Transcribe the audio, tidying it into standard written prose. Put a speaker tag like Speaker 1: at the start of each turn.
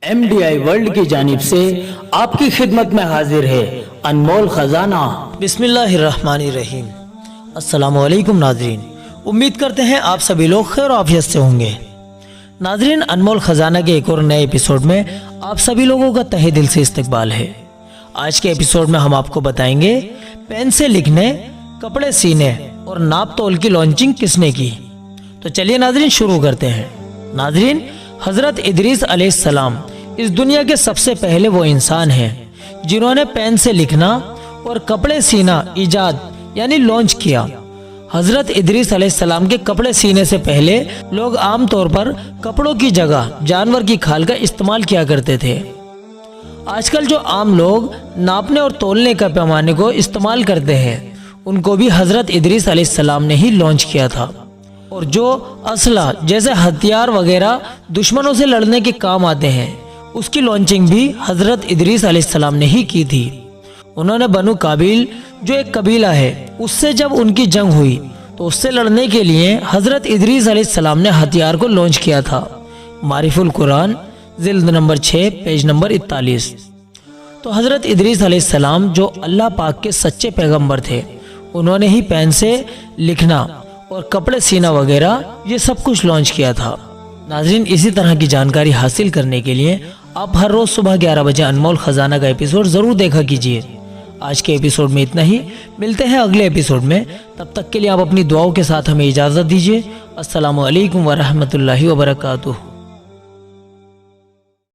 Speaker 1: MDI world की जानिब से आपकी खिदमत में हाजिर है अनमोल खजाना।
Speaker 2: बिस्मिल्लाहिर्रहमानिर्रहीम। अस्सलामु अलैकुम नाजरीन, उम्मीद करते हैं आप सभी लोग खैर आफियत से होंगे। नाजरीन, अनमोल खजाना के एक और नए एपिसोड में आप सभी लोगों का तहे दिल से इस्तकबाल है। आज के एपिसोड में हम आपको बताएंगे पेन से लिखने, कपड़े सीने और नाप तोल की लॉन्चिंग किसने की। तो चलिए नाजरीन शुरू करते हैं। नाजरीन, हजरत इदरीस अलैहिस्सलाम इस दुनिया के सबसे पहले वो इंसान हैं जिन्होंने पेन से लिखना और कपड़े सीना इजाद यानी लॉन्च किया। हजरत इदरीस अलैहिस्सलाम के कपड़े सीने से पहले लोग आमतौर पर कपड़ों की जगह जानवर की खाल का इस्तेमाल किया करते थे। आजकल जो आम लोग नापने और तोलने का पैमाने को इस्तेमाल करते हैं उनको भी हजरत इदरीस अलैहिस्सलाम ने ही लॉन्च किया था। और जो असला जैसे हथियार वगैरह दुश्मनों से लड़ने के काम आते हैं उसकी लॉन्चिंग भी हजरत इदरीस अलैहिस्सलाम ने ही की थी। उन्होंने बनु काबिल जो एक कबीला है उससे जब उनकी जंग हुई तो उससे लड़ने के लिए हजरत इदरीस अलैहिस्सलाम ने हथियार को लॉन्च किया था। मारिफुल कुरान जिल्द नंबर 6 पेज नंबर 41। तो हजरत इदरीस अलैहिस्सलाम जो अल्लाह पाक के सच्चे पैगंबर थे उन्होंने ही पेन से लिखना और कपड़े सीना वगैरह ये सब कुछ लॉन्च किया था। नाजरीन, इसी तरह की जानकारी हासिल करने के लिए आप हर रोज़ सुबह 11 बजे अनमोल खजाना का एपिसोड ज़रूर देखा कीजिए। आज के एपिसोड में इतना ही, मिलते हैं अगले एपिसोड में। तब तक के लिए आप अपनी दुआओं के साथ हमें इजाज़त दीजिए। अस्सलामु अलैकुम वरहमतुल्लाहि वबरकातुहू।